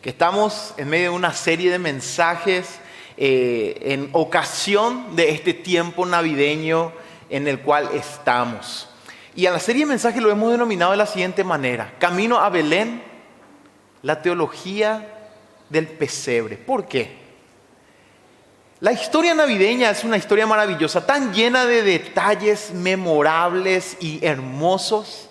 que estamos en medio de una serie de mensajes en ocasión de este tiempo navideño en el cual estamos. Y a la serie de mensajes lo hemos denominado de la siguiente manera: Camino a Belén, la teología del pesebre. ¿Por qué? La historia navideña es una historia maravillosa, tan llena de detalles memorables y hermosos.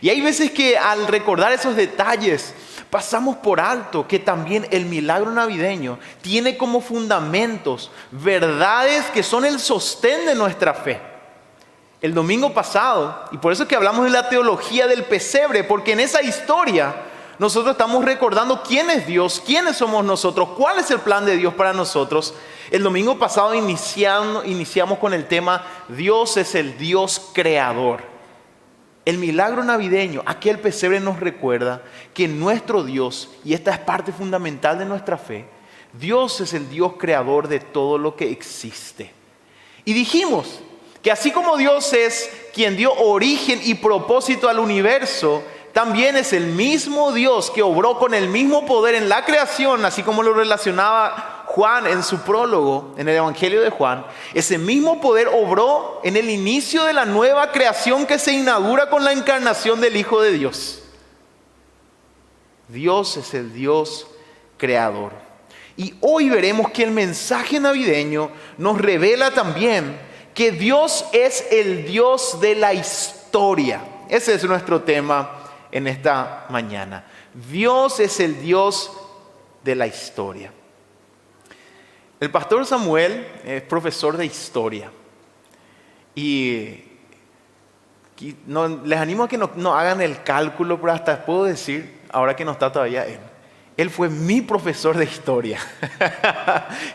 Y hay veces que al recordar esos detalles pasamos por alto que también el milagro navideño tiene como fundamentos verdades que son el sostén de nuestra fe. El domingo pasado, y por eso es que hablamos de la teología del pesebre, porque en esa historia nosotros estamos recordando quién es Dios, quiénes somos nosotros, cuál es el plan de Dios para nosotros. El domingo pasado iniciamos con el tema Dios es el Dios creador. El milagro navideño, aquel pesebre nos recuerda que nuestro Dios, y esta es parte fundamental de nuestra fe, Dios es el Dios creador de todo lo que existe. Y dijimos que así como Dios es quien dio origen y propósito al universo, también es el mismo Dios que obró con el mismo poder en la creación, así como lo relacionaba Juan en su prólogo, en el Evangelio de Juan. Ese mismo poder obró en el inicio de la nueva creación que se inaugura con la encarnación del Hijo de Dios. Dios es el Dios creador. Y hoy veremos que el mensaje navideño nos revela también que Dios es el Dios de la historia. Ese es nuestro tema en esta mañana. Dios es el Dios de la historia. El pastor Samuel es profesor de historia y les animo a que no hagan el cálculo, pero hasta puedo decir, ahora que no está todavía él fue mi profesor de historia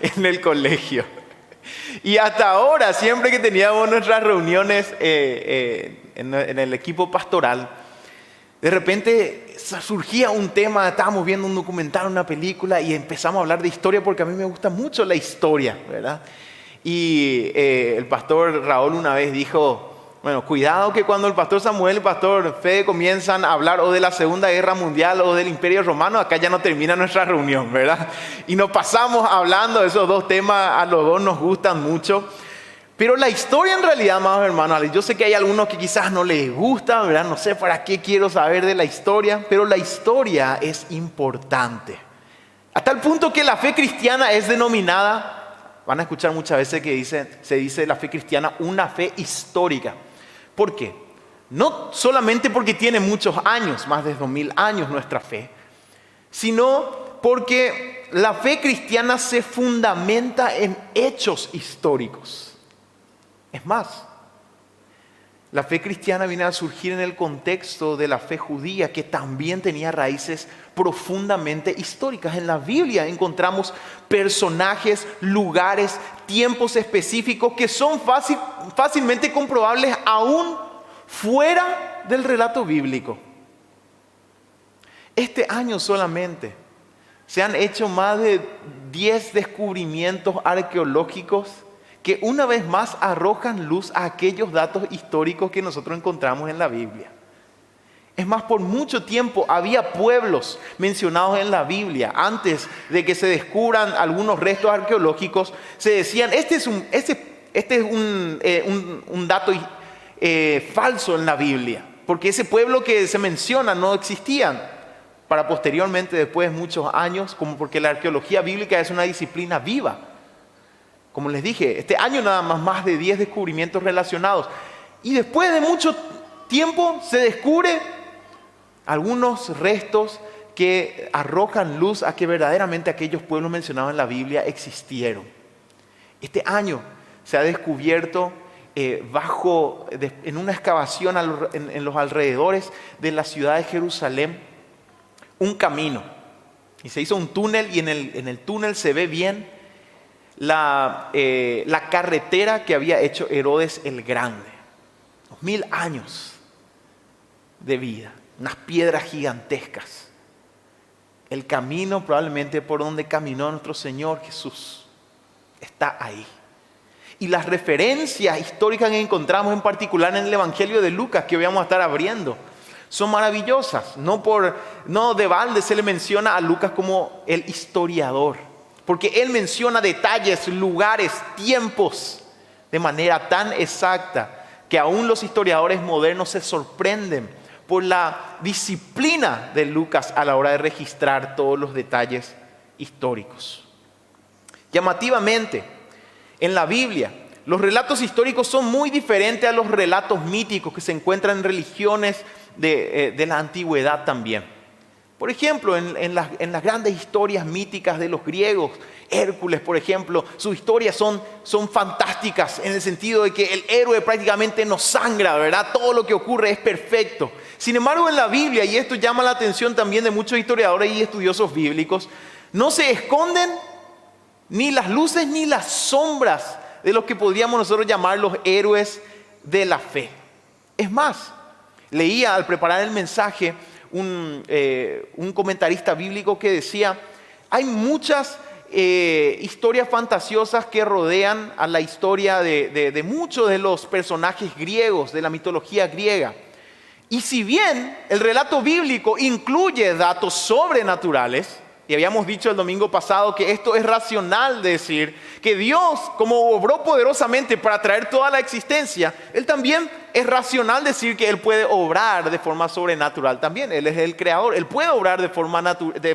en el colegio. Y hasta ahora, siempre que teníamos nuestras reuniones en el equipo pastoral, de repente surgía un tema, estábamos viendo un documental, una película, y empezamos a hablar de historia porque a mí me gusta mucho la historia, ¿verdad? Y el pastor Raúl una vez dijo, bueno, cuidado que cuando el pastor Samuel y el pastor Fede comienzan a hablar o de la Segunda Guerra Mundial o del Imperio Romano, acá ya no termina nuestra reunión, ¿verdad? Y nos pasamos hablando de esos dos temas, a los dos nos gustan mucho. Pero la historia en realidad, amados hermanos, yo sé que hay algunos que quizás no les gusta, ¿verdad? No sé para qué quiero saber de la historia, pero la historia es importante. Hasta el punto que la fe cristiana es denominada, van a escuchar muchas veces que se dice la fe cristiana una fe histórica. ¿Por qué? No solamente porque tiene muchos años, más de 2000 años nuestra fe, sino porque la fe cristiana se fundamenta en hechos históricos. Es más, la fe cristiana viene a surgir en el contexto de la fe judía, que también tenía raíces profundamente históricas. En la Biblia encontramos personajes, lugares, tiempos específicos que son fácilmente comprobables aún fuera del relato bíblico. Este año solamente se han hecho más de 10 descubrimientos arqueológicos que una vez más arrojan luz a aquellos datos históricos que nosotros encontramos en la Biblia. Es más, por mucho tiempo había pueblos mencionados en la Biblia. Antes de que se descubran algunos restos arqueológicos, se decían, este es un dato falso en la Biblia, porque ese pueblo que se menciona no existían. Para posteriormente, después de muchos años, como porque la arqueología bíblica es una disciplina viva. Como les dije, este año nada más de 10 descubrimientos relacionados. Y después de mucho tiempo se descubre algunos restos que arrojan luz a que verdaderamente aquellos pueblos mencionados en la Biblia existieron. Este año se ha descubierto en una excavación en los alrededores de la ciudad de Jerusalén un camino. Y se hizo un túnel y en el túnel se ve bien la carretera que había hecho Herodes el Grande. 2000 años de vida, unas piedras gigantescas. El camino probablemente por donde caminó nuestro Señor Jesús está ahí. Y las referencias históricas que encontramos en particular en el Evangelio de Lucas, que hoy vamos a estar abriendo, son maravillosas. No de balde se le menciona a Lucas como el historiador, porque él menciona detalles, lugares, tiempos de manera tan exacta que aún los historiadores modernos se sorprenden por la disciplina de Lucas a la hora de registrar todos los detalles históricos. Llamativamente, en la Biblia, los relatos históricos son muy diferentes a los relatos míticos que se encuentran en religiones de la antigüedad también. Por ejemplo, en las grandes historias míticas de los griegos, Hércules, por ejemplo, sus historias son fantásticas en el sentido de que el héroe prácticamente no sangra, ¿verdad? Todo lo que ocurre es perfecto. Sin embargo, en la Biblia, y esto llama la atención también de muchos historiadores y estudiosos bíblicos, no se esconden ni las luces ni las sombras de los que podríamos nosotros llamar los héroes de la fe. Es más, leía al preparar el mensaje un comentarista bíblico que decía, hay muchas historias fantasiosas que rodean a la historia de muchos de los personajes griegos, de la mitología griega. Y si bien el relato bíblico incluye datos sobrenaturales, y habíamos dicho el domingo pasado que esto es racional decir que Dios, como obró poderosamente para traer toda la existencia, Él también es racional decir que Él puede obrar de forma sobrenatural también. Él es el creador, Él puede obrar de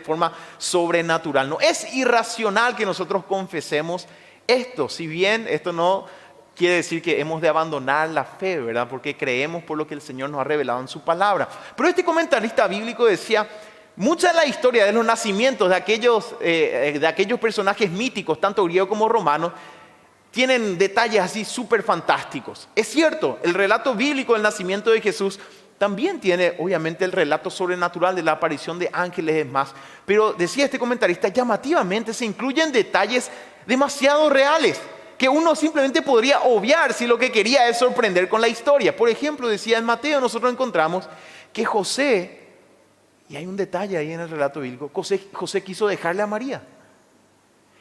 forma sobrenatural. No es irracional que nosotros confesemos esto, si bien esto no quiere decir que hemos de abandonar la fe, ¿verdad? Porque creemos por lo que el Señor nos ha revelado en su palabra. Pero este comentarista bíblico decía, mucha de la historia de los nacimientos de aquellos personajes míticos, tanto griegos como romanos, tienen detalles así súper fantásticos. Es cierto, el relato bíblico del nacimiento de Jesús también tiene obviamente el relato sobrenatural de la aparición de ángeles y demás. Pero decía este comentarista, llamativamente se incluyen detalles demasiado reales que uno simplemente podría obviar si lo que quería es sorprender con la historia. Por ejemplo, decía en Mateo, nosotros encontramos que José, y hay un detalle ahí en el relato bíblico, José quiso dejarle a María.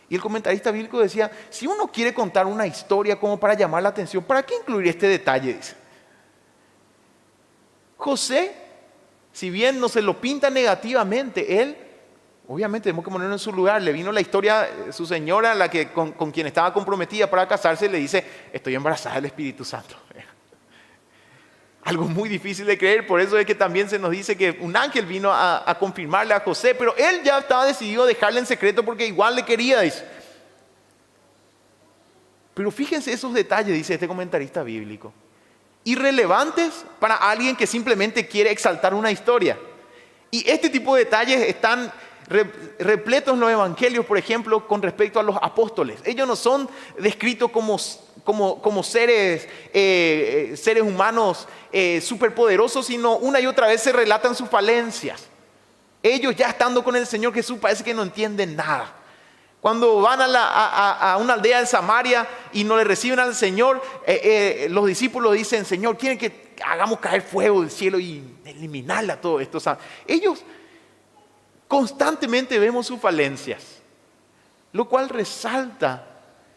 Y el comentarista bíblico decía, si uno quiere contar una historia como para llamar la atención, ¿para qué incluir este detalle? Dice. José, si bien no se lo pinta negativamente, él, obviamente tenemos que ponerlo en su lugar, le vino la historia, su señora, con quien estaba comprometida para casarse, le dice, estoy embarazada del Espíritu Santo. Algo muy difícil de creer, por eso es que también se nos dice que un ángel vino a confirmarle a José, pero él ya estaba decidido a dejarle en secreto porque igual le quería, dice. Pero fíjense esos detalles, dice este comentarista bíblico, irrelevantes para alguien que simplemente quiere exaltar una historia. Y este tipo de detalles están repletos en los evangelios, por ejemplo, con respecto a los apóstoles. Ellos no son descritos como seres humanos superpoderosos, sino una y otra vez se relatan sus falencias. Ellos ya estando con el Señor Jesús parece que no entienden nada. Cuando van a una aldea de Samaria y no le reciben al Señor, los discípulos dicen, Señor, ¿quieren que hagamos caer fuego del cielo y eliminarla todo esto? O sea, ellos constantemente vemos sus falencias, lo cual resalta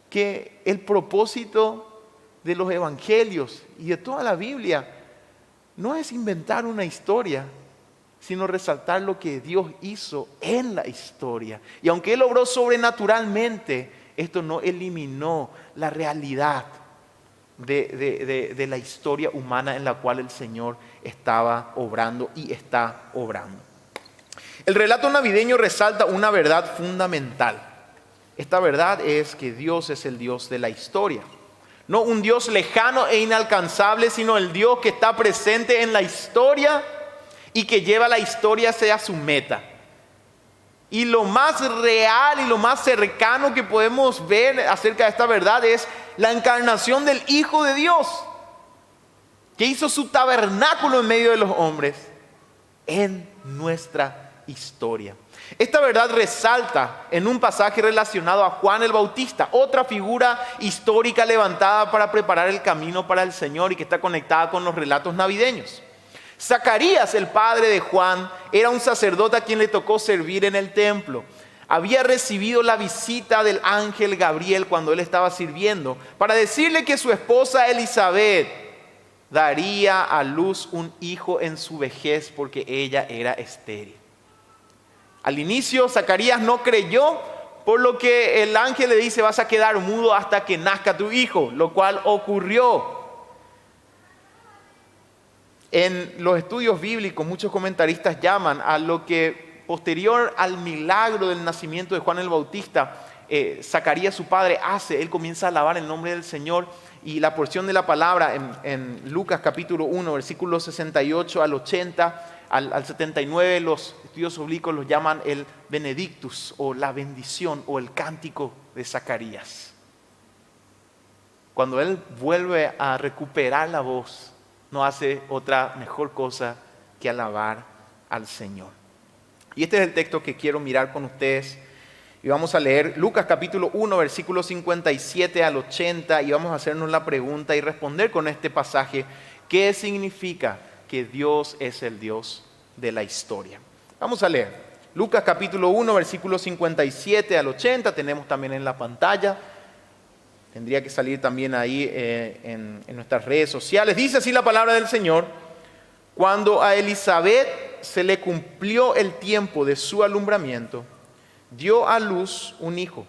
que el propósito de los evangelios y de toda la Biblia no es inventar una historia, sino resaltar lo que Dios hizo en la historia. Y aunque Él obró sobrenaturalmente, esto no eliminó la realidad de la historia humana en la cual el Señor estaba obrando y está obrando. El relato navideño resalta una verdad fundamental. Esta verdad es que Dios es el Dios de la historia. No un Dios lejano e inalcanzable, sino el Dios que está presente en la historia y que lleva la historia hacia su meta. Y lo más real y lo más cercano que podemos ver acerca de esta verdad es la encarnación del Hijo de Dios, que hizo su tabernáculo en medio de los hombres en nuestra historia. Esta verdad resalta en un pasaje relacionado a Juan el Bautista, otra figura histórica levantada para preparar el camino para el Señor y que está conectada con los relatos navideños. Zacarías, el padre de Juan, era un sacerdote a quien le tocó servir en el templo. Había recibido la visita del ángel Gabriel cuando él estaba sirviendo para decirle que su esposa Elizabeth daría a luz un hijo en su vejez porque ella era estéril. Al inicio Zacarías no creyó, por lo que el ángel le dice: vas a quedar mudo hasta que nazca tu hijo, lo cual ocurrió. En los estudios bíblicos, muchos comentaristas llaman a lo que posterior al milagro del nacimiento de Juan el Bautista, Zacarías su padre hace. Él comienza a alabar el nombre del Señor, y la porción de la palabra en Lucas capítulo 1, versículos 68 al 80, al 79, los estudios bíblicos los llaman el Benedictus, o la bendición, o el cántico de Zacarías. Cuando él vuelve a recuperar la voz, no hace otra mejor cosa que alabar al Señor. Y este es el texto que quiero mirar con ustedes. Y vamos a leer Lucas capítulo 1, versículos 57 al 80, y vamos a hacernos la pregunta y responder con este pasaje: ¿qué significa que Dios es el Dios de la historia? Vamos a leer Lucas capítulo 1, versículos 57 al 80. Tenemos también en la pantalla. Tendría que salir también ahí en nuestras redes sociales. Dice así la palabra del Señor: cuando a Elizabeth se le cumplió el tiempo de su alumbramiento, dio a luz un hijo.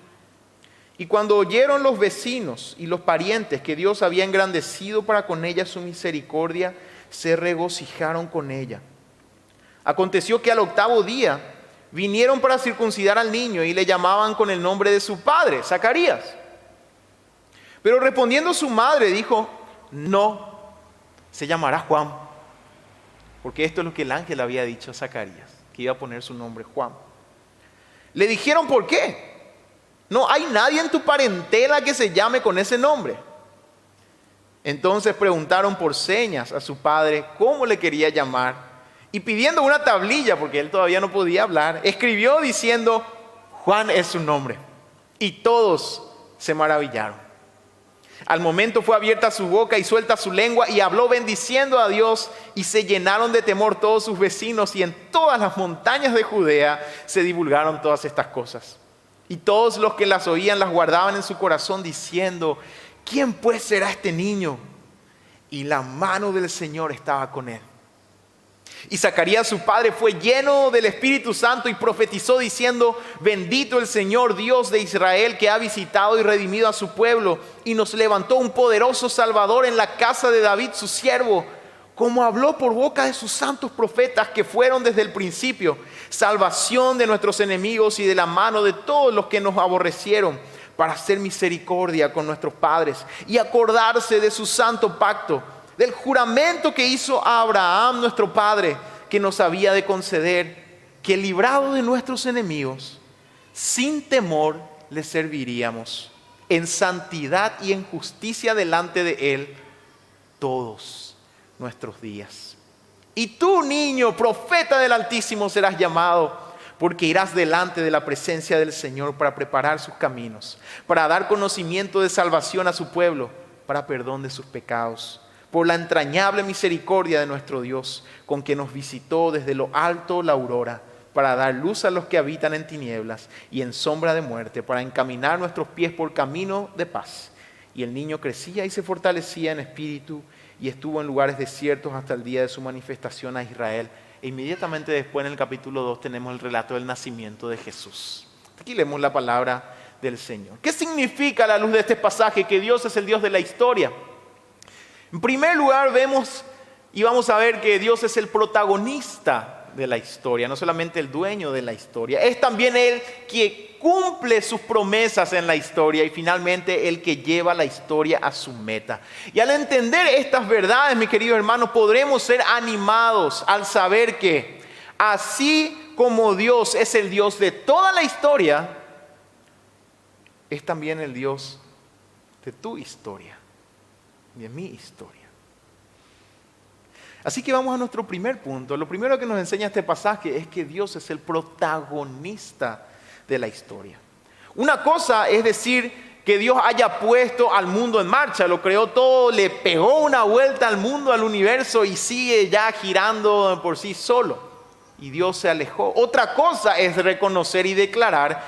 Y cuando oyeron los vecinos y los parientes que Dios había engrandecido para con ella su misericordia, se regocijaron con ella. Aconteció que al 8º día vinieron para circuncidar al niño y le llamaban con el nombre de su padre, Zacarías. Pero respondiendo su madre dijo: no, se llamará Juan. Porque esto es lo que el ángel había dicho a Zacarías, que iba a poner su nombre Juan. Le dijeron: ¿por qué? No hay nadie en tu parentela que se llame con ese nombre. Entonces preguntaron por señas a su padre cómo le quería llamar, y pidiendo una tablilla, porque él todavía no podía hablar, escribió diciendo: Juan es su nombre. Y todos se maravillaron. Al momento fue abierta su boca y suelta su lengua, y habló bendiciendo a Dios, y se llenaron de temor todos sus vecinos, y en todas las montañas de Judea se divulgaron todas estas cosas. Y todos los que las oían las guardaban en su corazón, diciendo: ¿quién pues será este niño? Y la mano del Señor estaba con él. Y Zacarías su padre fue lleno del Espíritu Santo y profetizó diciendo: bendito el Señor Dios de Israel, que ha visitado y redimido a su pueblo, y nos levantó un poderoso Salvador en la casa de David su siervo, como habló por boca de sus santos profetas que fueron desde el principio, salvación de nuestros enemigos y de la mano de todos los que nos aborrecieron, para hacer misericordia con nuestros padres y acordarse de su santo pacto, del juramento que hizo a Abraham nuestro padre, que nos había de conceder, que librado de nuestros enemigos, sin temor le serviríamos, en santidad y en justicia delante de él todos nuestros días. Y tú, niño, profeta del Altísimo serás llamado, porque irás delante de la presencia del Señor para preparar sus caminos, para dar conocimiento de salvación a su pueblo, para perdón de sus pecados, por la entrañable misericordia de nuestro Dios, con que nos visitó desde lo alto la aurora, para dar luz a los que habitan en tinieblas y en sombra de muerte, para encaminar nuestros pies por camino de paz. Y el niño crecía y se fortalecía en espíritu, y estuvo en lugares desiertos hasta el día de su manifestación a Israel. E inmediatamente después, en el capítulo 2, tenemos el relato del nacimiento de Jesús. Aquí leemos la palabra del Señor. ¿Qué significa a la luz de este pasaje que Dios es el Dios de la historia? En primer lugar, vemos y vamos a ver que Dios es el protagonista de la historia, no solamente el dueño de la historia. Es también Él que cumple sus promesas en la historia, y finalmente el que lleva la historia a su meta. Y al entender estas verdades, mis queridos hermanos, podremos ser animados al saber que así como Dios es el Dios de toda la historia, es también el Dios de tu historia y de mi historia. Así que vamos a nuestro primer punto. Lo primero que nos enseña este pasaje es que Dios es el protagonista de la historia. Una cosa es decir que Dios haya puesto al mundo en marcha, lo creó todo, le pegó una vuelta al mundo, al universo, y sigue ya girando por sí solo, y Dios se alejó. Otra cosa es reconocer y declarar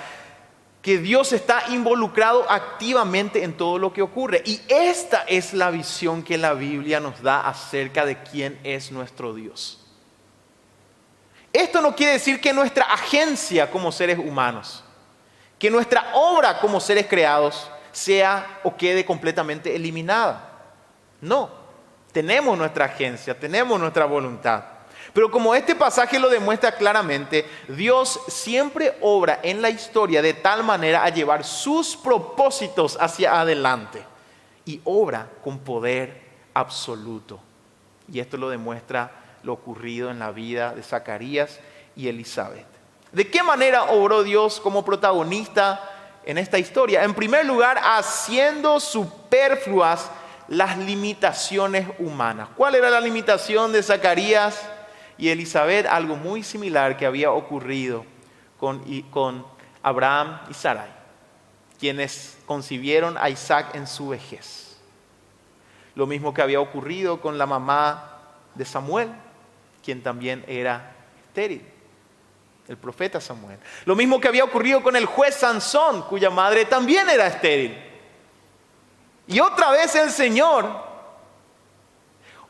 que Dios está involucrado activamente en todo lo que ocurre. Y esta es la visión que la Biblia nos da acerca de quién es nuestro Dios. Esto no quiere decir que nuestra agencia como seres humanos, que nuestra obra como seres creados sea o quede completamente eliminada. No, tenemos nuestra agencia, tenemos nuestra voluntad. Pero como este pasaje lo demuestra claramente, Dios siempre obra en la historia de tal manera a llevar sus propósitos hacia adelante. Y obra con poder absoluto. Y esto lo demuestra lo ocurrido en la vida de Zacarías y Elizabeth. ¿De qué manera obró Dios como protagonista en esta historia? En primer lugar, haciendo superfluas las limitaciones humanas. ¿Cuál era la limitación de Zacarías y Elizabeth? Algo muy similar que había ocurrido con Abraham y Sarai, quienes concibieron a Isaac en su vejez. Lo mismo que había ocurrido con la mamá de Samuel, quien también era estéril, el profeta Samuel. Lo mismo que había ocurrido con el juez Sansón, cuya madre también era estéril. Y otra vez el Señor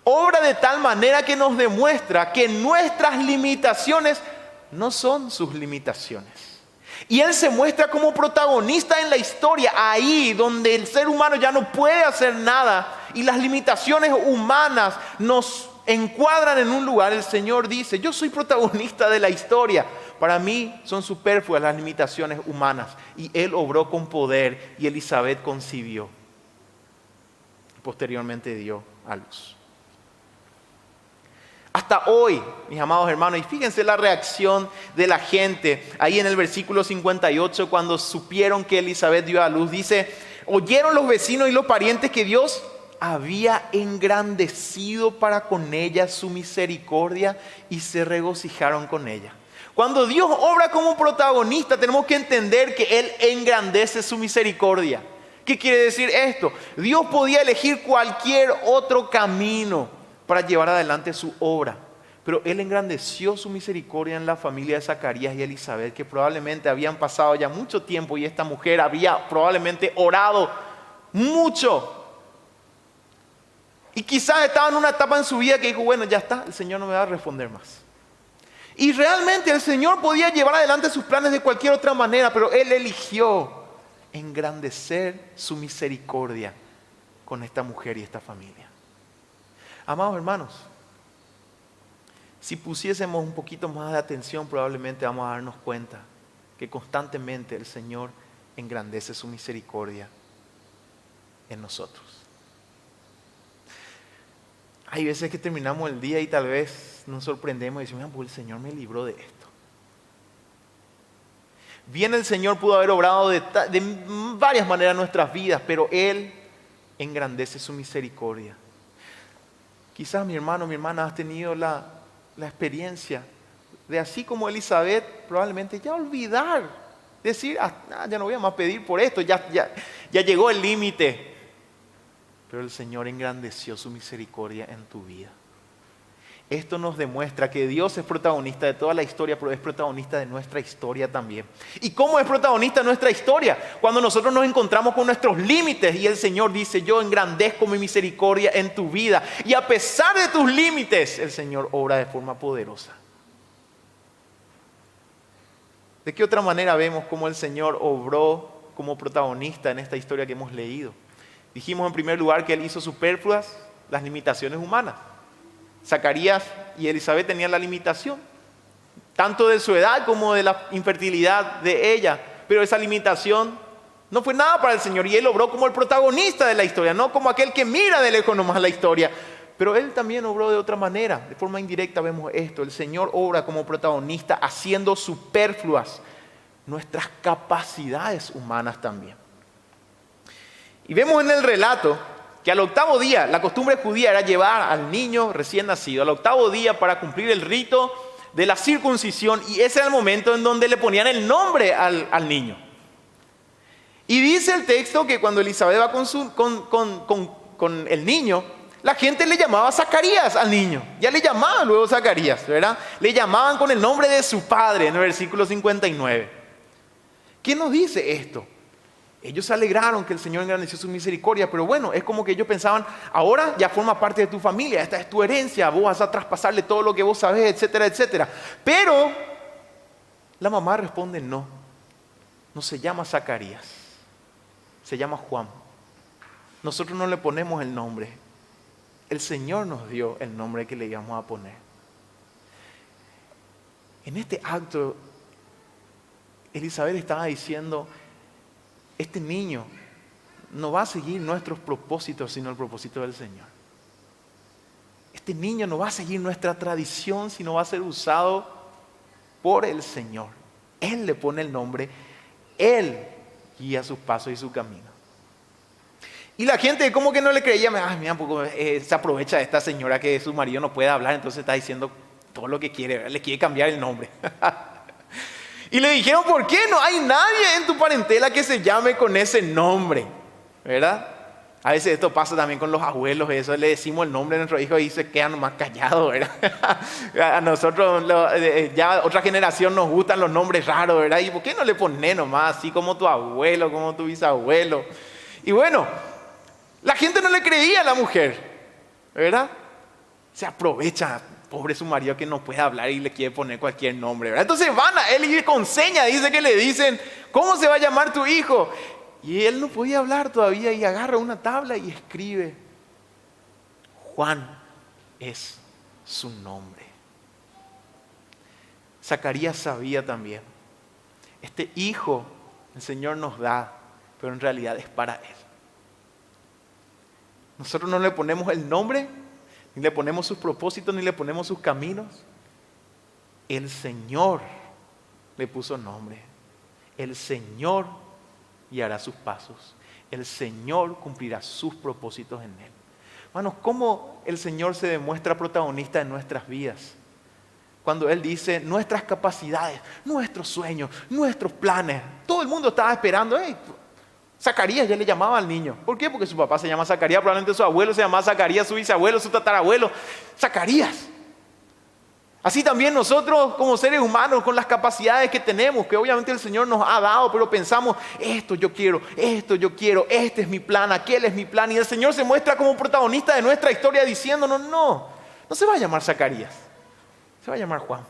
obra de tal manera que nos demuestra que nuestras limitaciones no son sus limitaciones. Y Él se muestra como protagonista en la historia, ahí donde el ser humano ya no puede hacer nada y las limitaciones humanas nos encuadran en un lugar. El Señor dice: yo soy protagonista de la historia. Para mí son superfluas las limitaciones humanas. Y Él obró con poder y Elizabeth concibió. Posteriormente dio a luz. Hasta hoy, mis amados hermanos, y fíjense la reacción de la gente, ahí en el versículo 58, cuando supieron que Elizabeth dio a luz, dice: oyeron los vecinos y los parientes que Dios había engrandecido para con ella su misericordia y se regocijaron con ella. Cuando Dios obra como protagonista, tenemos que entender que Él engrandece su misericordia. ¿Qué quiere decir esto? Dios podía elegir cualquier otro camino para llevar adelante su obra, pero Él engrandeció su misericordia en la familia de Zacarías y Elizabeth, que probablemente habían pasado ya mucho tiempo y esta mujer había probablemente orado mucho. Y quizás estaba en una etapa en su vida que dijo: bueno, ya está, el Señor no me va a responder más. Y realmente el Señor podía llevar adelante sus planes de cualquier otra manera, pero Él eligió engrandecer su misericordia con esta mujer y esta familia. Amados hermanos, si pusiésemos un poquito más de atención, probablemente vamos a darnos cuenta que constantemente el Señor engrandece su misericordia en nosotros. Hay veces que terminamos el día y tal vez nos sorprendemos y decimos: pues el Señor me libró de esto. Bien, el Señor pudo haber obrado de varias maneras en nuestras vidas, pero Él engrandece su misericordia. Quizás mi hermano, mi hermana, has tenido la experiencia de, así como Elizabeth, probablemente ya olvidar, decir: ya no voy a más pedir por esto, ya llegó el límite. Pero el Señor engrandeció su misericordia en tu vida. Esto nos demuestra que Dios es protagonista de toda la historia, pero es protagonista de nuestra historia también. ¿Y cómo es protagonista de nuestra historia? Cuando nosotros nos encontramos con nuestros límites y el Señor dice: yo engrandezco mi misericordia en tu vida. Y a pesar de tus límites, el Señor obra de forma poderosa. ¿De qué otra manera vemos cómo el Señor obró como protagonista en esta historia que hemos leído? Dijimos en primer lugar que Él hizo superfluas las limitaciones humanas. Zacarías y Elizabeth tenían la limitación, tanto de su edad como de la infertilidad de ella. Pero esa limitación no fue nada para el Señor y Él obró como el protagonista de la historia, no como aquel que mira de lejos nomás la historia. Pero Él también obró de otra manera, de forma indirecta vemos esto. El Señor obra como protagonista haciendo superfluas nuestras capacidades humanas también. Y vemos en el relato que al octavo día, la costumbre judía era llevar al niño recién nacido al octavo día para cumplir el rito de la circuncisión, y ese era el momento en donde le ponían el nombre al niño. Y dice el texto que cuando Elizabeth va con el niño, la gente le llamaba Zacarías al niño. Ya le llamaban luego Zacarías, ¿verdad? Le llamaban con el nombre de su padre en el versículo 59. ¿Qué nos dice esto? Ellos se alegraron que el Señor engrandeció su misericordia, pero bueno, es como que ellos pensaban, ahora ya forma parte de tu familia, esta es tu herencia, vos vas a traspasarle todo lo que vos sabés, etcétera, etcétera. Pero la mamá responde, no se llama Zacarías, se llama Juan. Nosotros no le ponemos el nombre, el Señor nos dio el nombre que le íbamos a poner. En este acto, Elizabeth estaba diciendo, este niño no va a seguir nuestros propósitos, sino el propósito del Señor. Este niño no va a seguir nuestra tradición, sino va a ser usado por el Señor. Él le pone el nombre, Él guía sus pasos y su camino. Y la gente como que no le creía, mira, se aprovecha de esta señora que su marido no puede hablar, entonces está diciendo todo lo que quiere, ¿verdad? Le quiere cambiar el nombre. Y le dijeron, ¿por qué no hay nadie en tu parentela que se llame con ese nombre? ¿Verdad? A veces esto pasa también con los abuelos, eso le decimos el nombre de nuestro hijo y se quedan nomás callados, ¿verdad? A nosotros, ya otra generación nos gustan los nombres raros, ¿verdad? ¿Y por qué no le pones nomás así como tu abuelo, como tu bisabuelo? Y bueno, la gente no le creía a la mujer, ¿verdad? Se aprovecha, pobre su marido que no puede hablar y le quiere poner cualquier nombre, ¿verdad? Entonces van a él y con seña dice que le dicen, ¿cómo se va a llamar tu hijo? Y él no podía hablar todavía y agarra una tabla y escribe, Juan es su nombre. Zacarías sabía también, este hijo el Señor nos da, pero en realidad es para él. Nosotros no le ponemos el nombre, ni le ponemos sus propósitos, ni le ponemos sus caminos. El Señor le puso nombre. El Señor guiará sus pasos. El Señor cumplirá sus propósitos en él. Hermanos, ¿cómo el Señor se demuestra protagonista en nuestras vidas? Cuando Él dice nuestras capacidades, nuestros sueños, nuestros planes. Todo el mundo estaba esperando. Zacarías ya le llamaba al niño. ¿Por qué? Porque su papá se llama Zacarías, probablemente su abuelo se llamaba Zacarías, su bisabuelo, su tatarabuelo. Zacarías. Así también nosotros como seres humanos con las capacidades que tenemos, que obviamente el Señor nos ha dado, pero pensamos, esto yo quiero, este es mi plan, aquel es mi plan. Y el Señor se muestra como protagonista de nuestra historia diciéndonos, no se va a llamar Zacarías, se va a llamar Juan.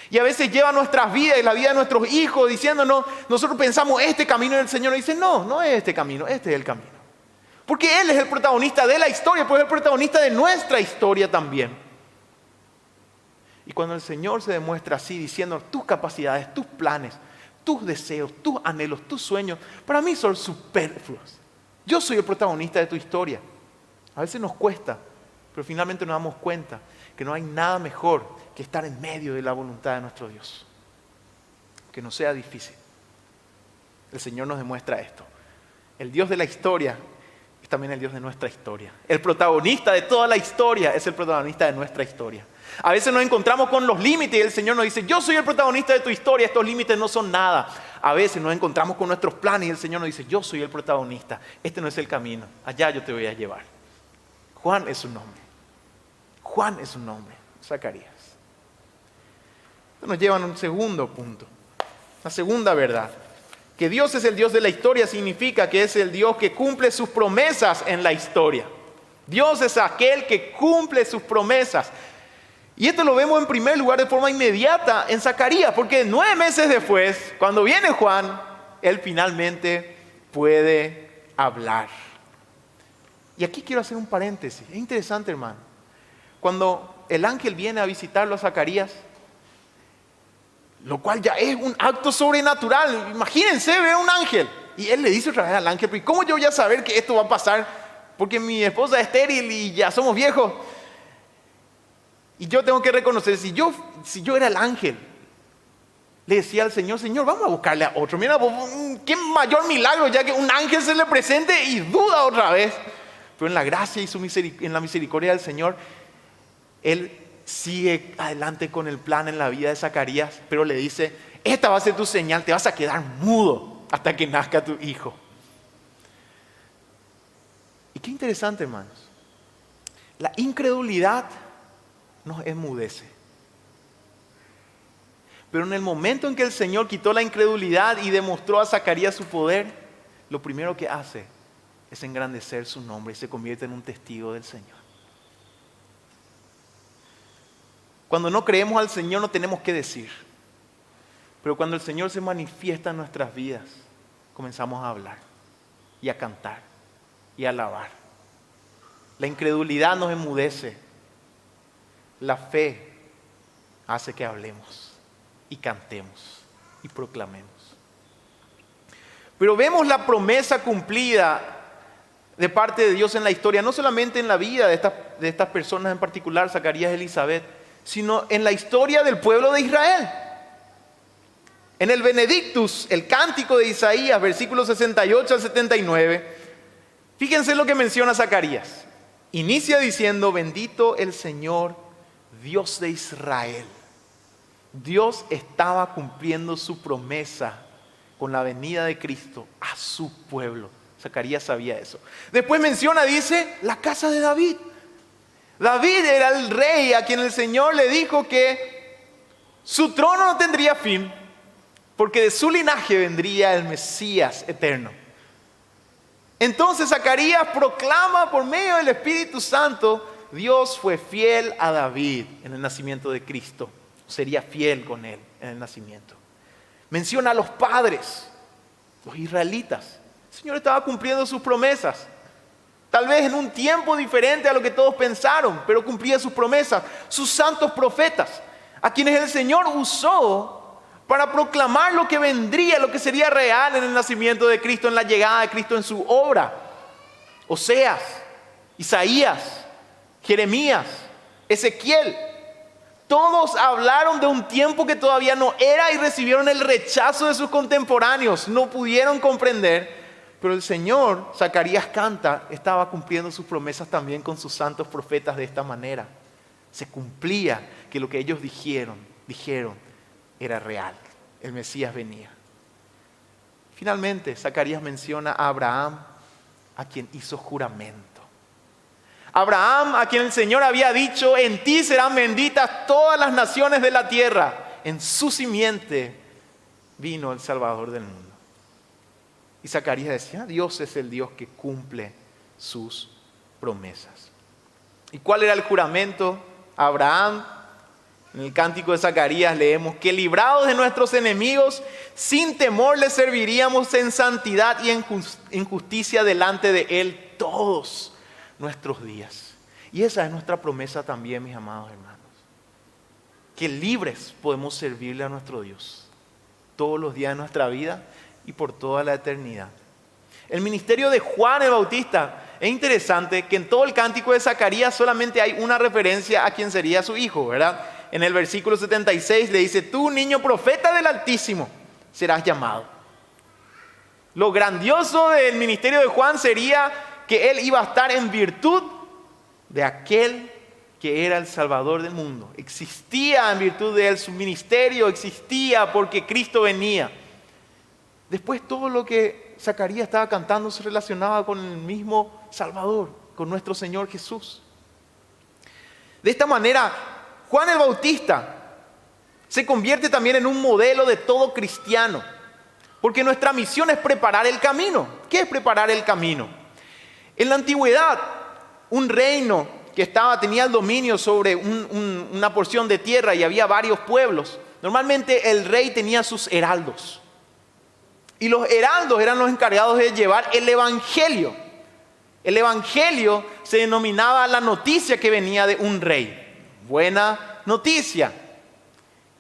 Y a veces lleva nuestras vidas y la vida de nuestros hijos diciéndonos, nosotros pensamos este camino y el Señor nos dice, no es este camino, este es el camino. Porque Él es el protagonista de la historia, pero es el protagonista de nuestra historia también. Y cuando el Señor se demuestra así, diciendo tus capacidades, tus planes, tus deseos, tus anhelos, tus sueños, para mí son superfluos. Yo soy el protagonista de tu historia. A veces nos cuesta, pero finalmente nos damos cuenta que no hay nada mejor que estar en medio de la voluntad de nuestro Dios. Que no sea difícil. El Señor nos demuestra esto. El Dios de la historia es también el Dios de nuestra historia. El protagonista de toda la historia es el protagonista de nuestra historia. A veces nos encontramos con los límites y el Señor nos dice, yo soy el protagonista de tu historia, estos límites no son nada. A veces nos encontramos con nuestros planes y el Señor nos dice, yo soy el protagonista, este no es el camino, allá yo te voy a llevar. Juan es su nombre. Juan es su nombre, Zacarías. Esto nos lleva a un segundo punto, la segunda verdad. Que Dios es el Dios de la historia significa que es el Dios que cumple sus promesas en la historia. Dios es aquel que cumple sus promesas. Y esto lo vemos en primer lugar de forma inmediata en Zacarías, porque 9 meses después, cuando viene Juan, él finalmente puede hablar. Y aquí quiero hacer un paréntesis. Es interesante, hermano. Cuando el ángel viene a visitarlo a Zacarías, lo cual ya es un acto sobrenatural. Imagínense, ve a un ángel. Y él le dice otra vez al ángel, ¿pero cómo yo voy a saber que esto va a pasar? Porque mi esposa es estéril y ya somos viejos. Y yo tengo que reconocer, si yo era el ángel, le decía al Señor, Señor, vamos a buscarle a otro. Mira, qué mayor milagro ya que un ángel se le presente y duda otra vez. Pero en la gracia y en la misericordia del Señor, Él sigue adelante con el plan en la vida de Zacarías, pero le dice, esta va a ser tu señal, te vas a quedar mudo hasta que nazca tu hijo. Y qué interesante, hermanos. La incredulidad nos enmudece. Pero en el momento en que el Señor quitó la incredulidad y demostró a Zacarías su poder, lo primero que hace es engrandecer su nombre y se convierte en un testigo del Señor. Cuando no creemos al Señor no tenemos qué decir. Pero cuando el Señor se manifiesta en nuestras vidas, comenzamos a hablar y a cantar y a alabar. La incredulidad nos enmudece. La fe hace que hablemos y cantemos y proclamemos. Pero vemos la promesa cumplida de parte de Dios en la historia, no solamente en la vida de estas personas en particular, Zacarías y Elizabeth, sino en la historia del pueblo de Israel. En el Benedictus, el cántico de Isaías, versículos 68 al 79, fíjense lo que menciona Zacarías. Inicia diciendo: bendito el Señor, Dios de Israel. Dios estaba cumpliendo su promesa con la venida de Cristo a su pueblo. Zacarías sabía eso. Después menciona, dice, la casa de David. David era el rey a quien el Señor le dijo que su trono no tendría fin, porque de su linaje vendría el Mesías eterno. Entonces Zacarías proclama por medio del Espíritu Santo: Dios fue fiel a David en el nacimiento de Cristo. Sería fiel con él en el nacimiento. Menciona a los padres, los israelitas. El Señor estaba cumpliendo sus promesas. Tal vez en un tiempo diferente a lo que todos pensaron, pero cumplía sus promesas. Sus santos profetas, a quienes el Señor usó para proclamar lo que vendría, lo que sería real en el nacimiento de Cristo, en la llegada de Cristo, en su obra. Oseas, Isaías, Jeremías, Ezequiel. Todos hablaron de un tiempo que todavía no era y recibieron el rechazo de sus contemporáneos. No pudieron comprender. Pero el Señor, Zacarías canta, estaba cumpliendo sus promesas también con sus santos profetas de esta manera. Se cumplía que lo que ellos dijeron era real. El Mesías venía. Finalmente, Zacarías menciona a Abraham, a quien hizo juramento. Abraham, a quien el Señor había dicho: en ti serán benditas todas las naciones de la tierra. En su simiente vino el Salvador del mundo. Y Zacarías decía: Dios es el Dios que cumple sus promesas. ¿Y cuál era el juramento a Abraham? En el cántico de Zacarías leemos que librados de nuestros enemigos, sin temor le serviríamos en santidad y en justicia delante de Él todos nuestros días. Y esa es nuestra promesa también, mis amados hermanos. Que libres podemos servirle a nuestro Dios todos los días de nuestra vida y por toda la eternidad. El ministerio de Juan el Bautista, es interesante que en todo el cántico de Zacarías solamente hay una referencia a quien sería su hijo, ¿verdad? En el versículo 76 le dice: tú, niño profeta del Altísimo, serás llamado. Lo grandioso del ministerio de Juan sería que él iba a estar en virtud de aquel que era el Salvador del mundo. Existía en virtud de él, su ministerio existía porque Cristo venía. Después todo lo que Zacarías estaba cantando se relacionaba con el mismo Salvador, con nuestro Señor Jesús. De esta manera, Juan el Bautista se convierte también en un modelo de todo cristiano, porque nuestra misión es preparar el camino. ¿Qué es preparar el camino? En la antigüedad, un reino que tenía el dominio sobre una porción de tierra y había varios pueblos, normalmente el rey tenía sus heraldos. Y los heraldos eran los encargados de llevar el evangelio. El evangelio se denominaba la noticia que venía de un rey. Buena noticia.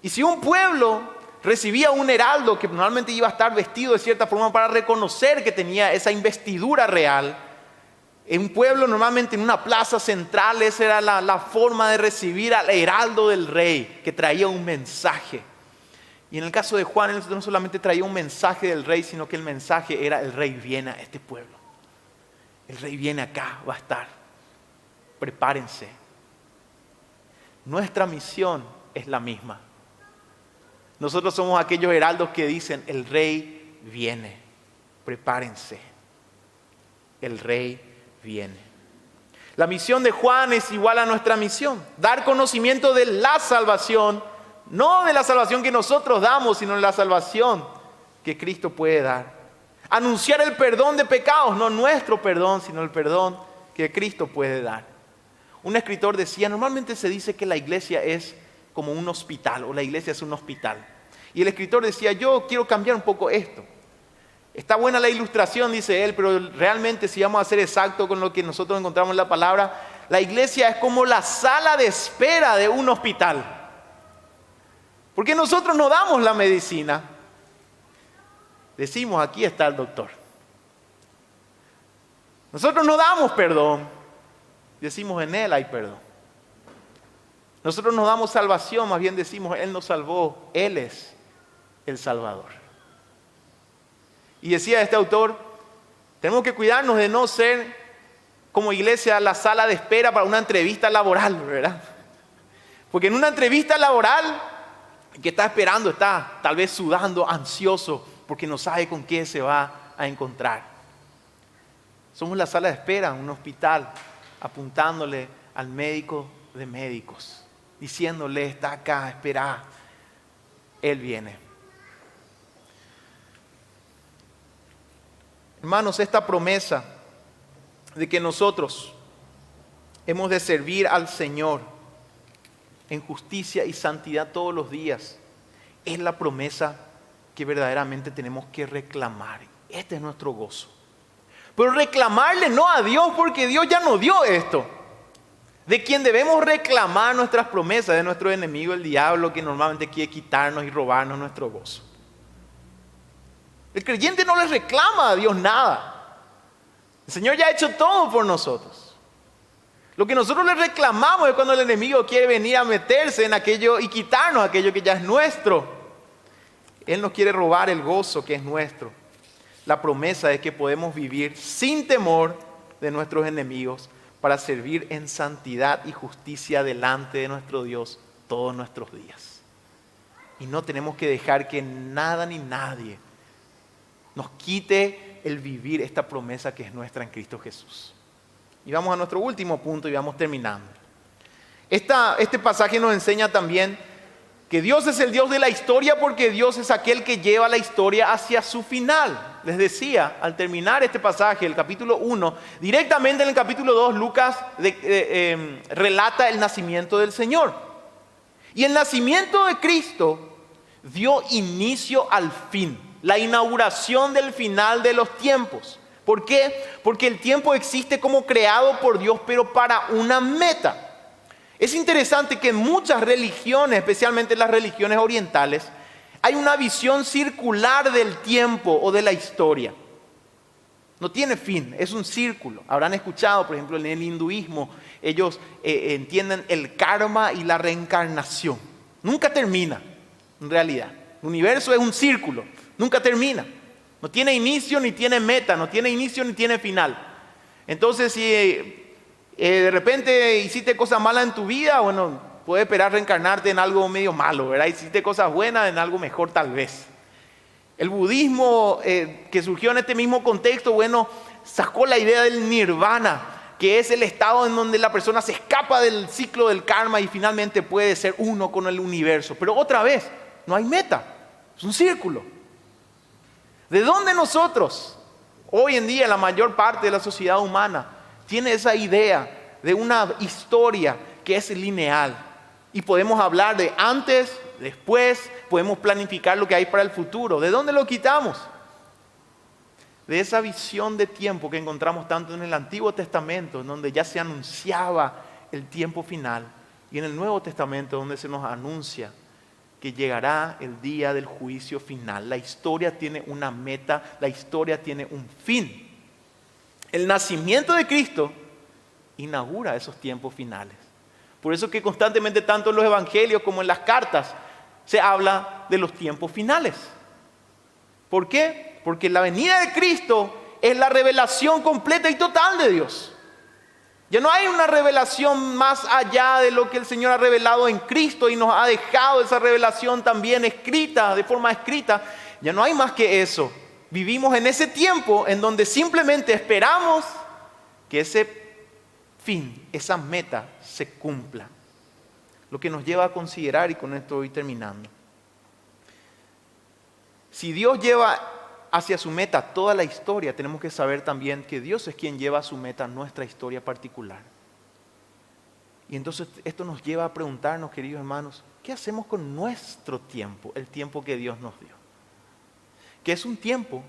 Y si un pueblo recibía un heraldo que normalmente iba a estar vestido de cierta forma para reconocer que tenía esa investidura real, en un pueblo normalmente en una plaza central, esa era la forma de recibir al heraldo del rey que traía un mensaje. Y en el caso de Juan, él no solamente traía un mensaje del rey, sino que el mensaje era: el rey viene a este pueblo. El rey viene acá, va a estar. Prepárense. Nuestra misión es la misma. Nosotros somos aquellos heraldos que dicen: el rey viene. Prepárense. El rey viene. La misión de Juan es igual a nuestra misión: dar conocimiento de la salvación No de la salvación que nosotros damos, sino de la salvación que Cristo puede dar. Anunciar el perdón de pecados, no nuestro perdón, sino el perdón que Cristo puede dar. Un escritor decía, normalmente se dice que la iglesia es como un hospital, o la iglesia es un hospital. Y el escritor decía, yo quiero cambiar un poco esto. Está buena la ilustración, dice él, pero realmente si vamos a ser exactos con lo que nosotros encontramos en la palabra, la iglesia es como la sala de espera de un hospital. Porque nosotros no damos la medicina. Decimos, aquí está el doctor. Nosotros no damos perdón. Decimos, en Él hay perdón. Nosotros no damos salvación, más bien decimos, Él nos salvó. Él es el Salvador. Y decía este autor, tenemos que cuidarnos de no ser como iglesia la sala de espera para una entrevista laboral, ¿verdad? Porque en una entrevista laboral, el que está esperando está tal vez sudando, ansioso, porque no sabe con qué se va a encontrar. Somos la sala de espera en un hospital, apuntándole al médico de médicos, diciéndole, está acá, espera, Él viene. Hermanos, esta promesa de que nosotros hemos de servir al Señor en justicia y santidad todos los días, es la promesa que verdaderamente tenemos que reclamar. Este es nuestro gozo. Pero reclamarle no a Dios, porque Dios ya nos dio esto. De quien debemos reclamar nuestras promesas, de nuestro enemigo, el diablo, que normalmente quiere quitarnos y robarnos nuestro gozo. El creyente no le reclama a Dios nada. El Señor ya ha hecho todo por nosotros. Lo que nosotros le reclamamos es cuando el enemigo quiere venir a meterse en aquello y quitarnos aquello que ya es nuestro. Él nos quiere robar el gozo que es nuestro. La promesa es que podemos vivir sin temor de nuestros enemigos para servir en santidad y justicia delante de nuestro Dios todos nuestros días. Y no tenemos que dejar que nada ni nadie nos quite el vivir esta promesa que es nuestra en Cristo Jesús. Y vamos a nuestro último punto y vamos terminando. Este pasaje nos enseña también que Dios es el Dios de la historia, porque Dios es aquel que lleva la historia hacia su final. Les decía, al terminar este pasaje, el capítulo 1, directamente en el capítulo 2, Lucas relata el nacimiento del Señor. Y el nacimiento de Cristo dio inicio al fin, la inauguración del final de los tiempos. ¿Por qué? Porque el tiempo existe como creado por Dios, pero para una meta. Es interesante que en muchas religiones, especialmente las religiones orientales, hay una visión circular del tiempo o de la historia. No tiene fin, es un círculo. Habrán escuchado, por ejemplo, en el hinduismo, ellos entienden el karma y la reencarnación. Nunca termina, en realidad. El universo es un círculo, nunca termina. No tiene inicio ni tiene meta, no tiene inicio ni tiene final. Entonces, si de repente hiciste cosas malas en tu vida, bueno, puedes esperar reencarnarte en algo medio malo, ¿verdad? Hiciste cosas buenas en algo mejor tal vez. El budismo que surgió en este mismo contexto, bueno, sacó la idea del nirvana, que es el estado en donde la persona se escapa del ciclo del karma y finalmente puede ser uno con el universo. Pero otra vez, no hay meta, es un círculo. ¿De dónde nosotros, hoy en día la mayor parte de la sociedad humana, tiene esa idea de una historia que es lineal? Y podemos hablar de antes, después, podemos planificar lo que hay para el futuro. ¿De dónde lo quitamos? De esa visión de tiempo que encontramos tanto en el Antiguo Testamento, en donde ya se anunciaba el tiempo final, y en el Nuevo Testamento, donde se nos anuncia que llegará el día del juicio final. La historia tiene una meta, la historia tiene un fin. El nacimiento de Cristo inaugura esos tiempos finales. Por eso que constantemente, tanto en los evangelios como en las cartas, se habla de los tiempos finales. ¿Por qué? Porque la venida de Cristo es la revelación completa y total de Dios. Ya no hay una revelación más allá de lo que el Señor ha revelado en Cristo y nos ha dejado esa revelación también escrita, de forma escrita. Ya no hay más que eso. Vivimos en ese tiempo en donde simplemente esperamos que ese fin, esa meta se cumpla. Lo que nos lleva a considerar, y con esto voy terminando. Si Dios lleva hacia su meta toda la historia, tenemos que saber también que Dios es quien lleva a su meta nuestra historia particular. Y entonces esto nos lleva a preguntarnos, queridos hermanos, ¿qué hacemos con nuestro tiempo, el tiempo que Dios nos dio? Que es un tiempo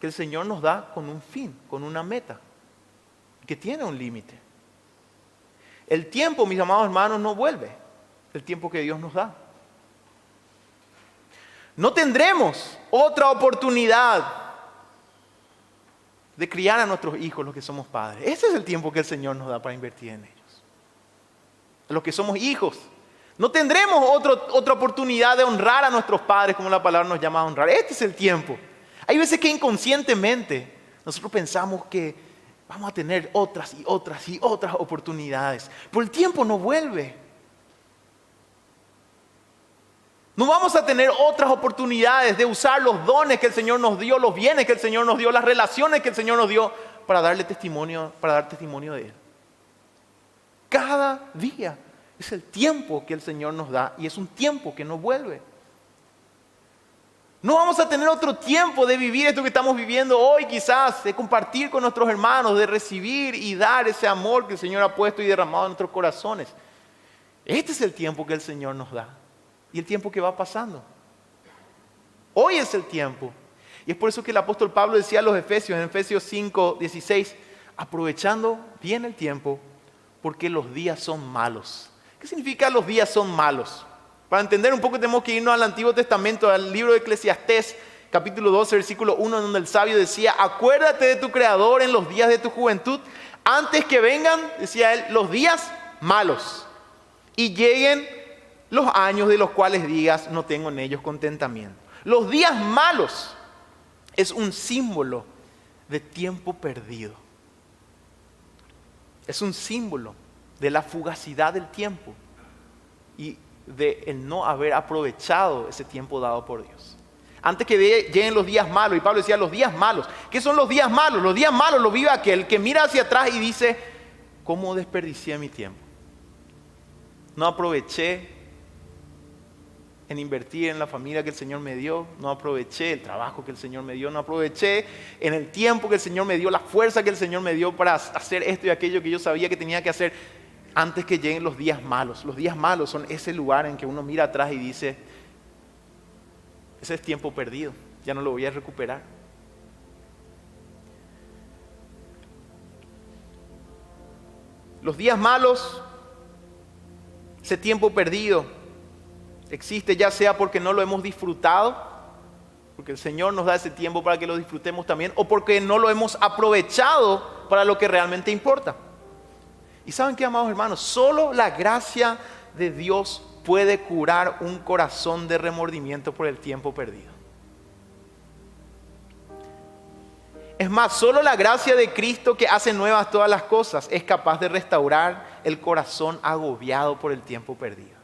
que el Señor nos da con un fin, con una meta, que tiene un límite. El tiempo, mis amados hermanos, no vuelve, el tiempo que Dios nos da. No tendremos otra oportunidad de criar a nuestros hijos, los que somos padres. Ese es el tiempo que el Señor nos da para invertir en ellos. Los que somos hijos, no tendremos otra oportunidad de honrar a nuestros padres, como la palabra nos llama a honrar. Este es el tiempo. Hay veces que inconscientemente nosotros pensamos que vamos a tener otras y otras y otras oportunidades, pero el tiempo no vuelve. No vamos a tener otras oportunidades de usar los dones que el Señor nos dio, los bienes que el Señor nos dio, las relaciones que el Señor nos dio para darle testimonio, para dar testimonio de Él. Cada día es el tiempo que el Señor nos da y es un tiempo que no vuelve. No vamos a tener otro tiempo de vivir esto que estamos viviendo hoy, quizás, de compartir con nuestros hermanos, de recibir y dar ese amor que el Señor ha puesto y derramado en nuestros corazones. Este es el tiempo que el Señor nos da y el tiempo que va pasando. Hoy es el tiempo. Y es por eso que el apóstol Pablo decía a los Efesios, en Efesios 5:16, aprovechando bien el tiempo, porque los días son malos. ¿Qué significa los días son malos? Para entender un poco tenemos que irnos al Antiguo Testamento, al libro de Eclesiastés, capítulo 12, versículo 1, donde el sabio decía, acuérdate de tu Creador en los días de tu juventud, antes que vengan, decía él, los días malos, y lleguen los años de los cuales digas, no tengo en ellos contentamiento. Los días malos es un símbolo de tiempo perdido. Es un símbolo de la fugacidad del tiempo y de el no haber aprovechado ese tiempo dado por Dios. Antes que lleguen los días malos, y Pablo decía los días malos. ¿Qué son los días malos? Los días malos los vive aquel que mira hacia atrás y dice, ¿cómo desperdicié mi tiempo? No aproveché en invertir en la familia que el Señor me dio, no aproveché el trabajo que el Señor me dio, no aproveché en el tiempo que el Señor me dio, la fuerza que el Señor me dio para hacer esto y aquello que yo sabía que tenía que hacer antes que lleguen los días malos. Los días malos son ese lugar en que uno mira atrás y dice, ese es tiempo perdido, ya no lo voy a recuperar. Los días malos, ese tiempo perdido, existe ya sea porque no lo hemos disfrutado, porque el Señor nos da ese tiempo para que lo disfrutemos también, o porque no lo hemos aprovechado para lo que realmente importa. Y ¿saben qué, amados hermanos? Solo la gracia de Dios puede curar un corazón de remordimiento por el tiempo perdido. Es más, solo la gracia de Cristo, que hace nuevas todas las cosas, es capaz de restaurar el corazón agobiado por el tiempo perdido.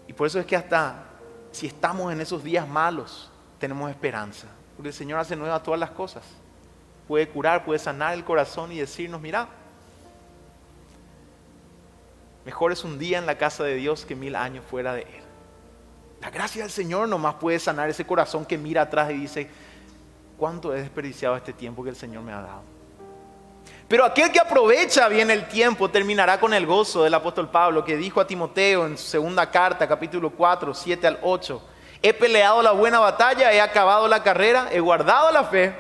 Y por eso es que hasta si estamos en esos días malos, tenemos esperanza. Porque el Señor hace nuevas todas las cosas. Puede curar, puede sanar el corazón y decirnos, mira, mejor es un día en la casa de Dios que 1000 años fuera de Él. La gracia del Señor nomás puede sanar ese corazón que mira atrás y dice, ¿cuánto he desperdiciado este tiempo que el Señor me ha dado? Pero aquel que aprovecha bien el tiempo terminará con el gozo del apóstol Pablo, que dijo a Timoteo en su segunda carta, capítulo 4, 7 al 8. He peleado la buena batalla, he acabado la carrera, he guardado la fe.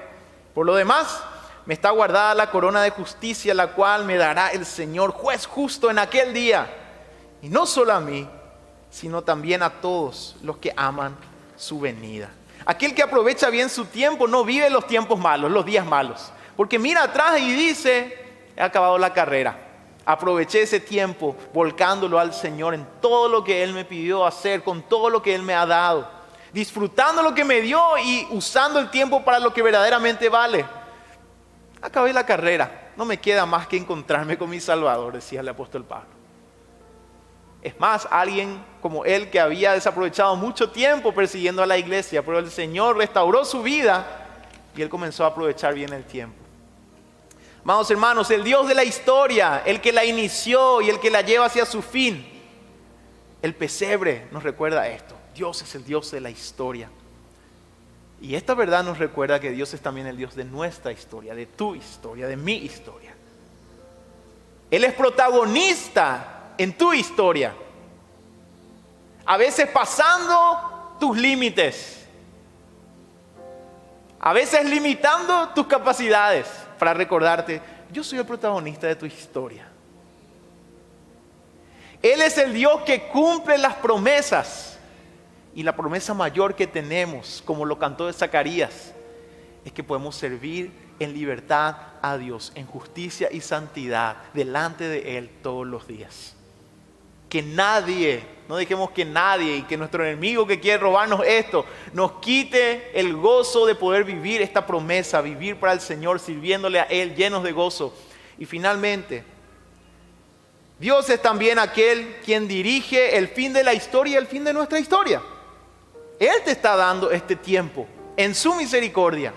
Por lo demás, me está guardada la corona de justicia, la cual me dará el Señor, juez justo en aquel día. Y no solo a mí, sino también a todos los que aman su venida. Aquel que aprovecha bien su tiempo no vive los tiempos malos, los días malos. Porque mira atrás y dice, he acabado la carrera. Aproveché ese tiempo volcándolo al Señor en todo lo que Él me pidió hacer, con todo lo que Él me ha dado. Disfrutando lo que me dio y usando el tiempo para lo que verdaderamente vale. Acabé la carrera. No me queda más que encontrarme con mi Salvador, decía el apóstol Pablo. Es más, alguien como él que había desaprovechado mucho tiempo persiguiendo a la iglesia, pero el Señor restauró su vida y él comenzó a aprovechar bien el tiempo. Amados hermanos, el Dios de la historia, el que la inició y el que la lleva hacia su fin. El pesebre nos recuerda esto. Dios es el Dios de la historia. Y esta verdad nos recuerda que Dios es también el Dios de nuestra historia, de tu historia, de mi historia. Él es protagonista en tu historia. A veces pasando tus límites. A veces limitando tus capacidades para recordarte, yo soy el protagonista de tu historia. Él es el Dios que cumple las promesas. Y la promesa mayor que tenemos, como lo cantó Zacarías, es que podemos servir en libertad a Dios, en justicia y santidad, delante de Él todos los días. Que nadie, no dejemos que nadie y que nuestro enemigo que quiere robarnos esto, nos quite el gozo de poder vivir esta promesa, vivir para el Señor, sirviéndole a Él, llenos de gozo. Y finalmente, Dios es también aquel quien dirige el fin de la historia y el fin de nuestra historia. Él te está dando este tiempo en su misericordia.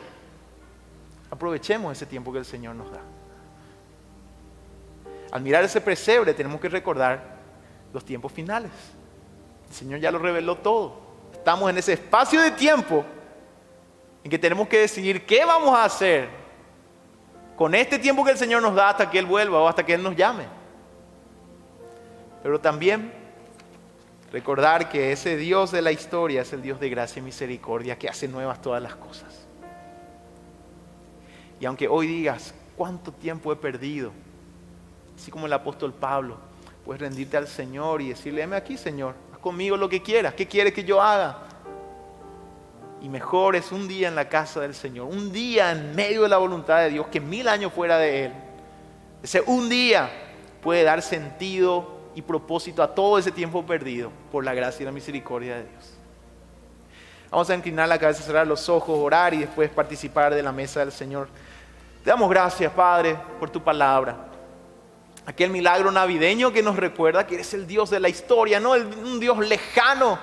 Aprovechemos ese tiempo que el Señor nos da. Al mirar ese pesebre tenemos que recordar los tiempos finales. El Señor ya lo reveló todo. Estamos en ese espacio de tiempo en que tenemos que decidir qué vamos a hacer con este tiempo que el Señor nos da hasta que Él vuelva o hasta que Él nos llame. Pero también recordar que ese Dios de la historia es el Dios de gracia y misericordia que hace nuevas todas las cosas. Y aunque hoy digas, ¿cuánto tiempo he perdido? Así como el apóstol Pablo, puedes rendirte al Señor y decirle, heme aquí, Señor, haz conmigo lo que quieras. ¿Qué quieres que yo haga? Y mejor es un día en la casa del Señor, un día en medio de la voluntad de Dios que 1000 años fuera de Él. Ese un día puede dar sentido y propósito a todo ese tiempo perdido por la gracia y la misericordia de Dios. Vamos a inclinar la cabeza, cerrar los ojos, orar y después participar de la mesa del Señor. Te damos gracias, Padre, por tu palabra. Aquel milagro navideño que nos recuerda que eres el Dios de la historia, no un Dios lejano,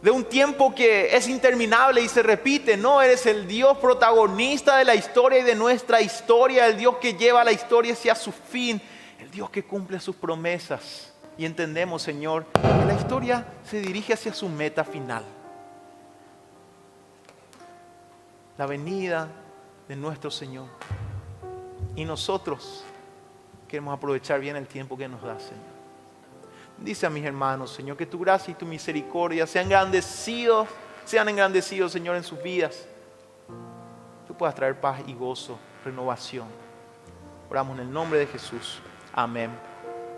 de un tiempo que es interminable y se repite. No, eres el Dios protagonista de la historia y de nuestra historia, el Dios que lleva la historia hacia su fin, el Dios que cumple sus promesas. Y entendemos, Señor, que la historia se dirige hacia su meta final. La venida de nuestro Señor. Y nosotros queremos aprovechar bien el tiempo que nos da, Señor. Dice a mis hermanos, Señor, que tu gracia y tu misericordia sean engrandecidos, Señor, en sus vidas. Tú puedas traer paz y gozo, renovación. Oramos en el nombre de Jesús. Amén.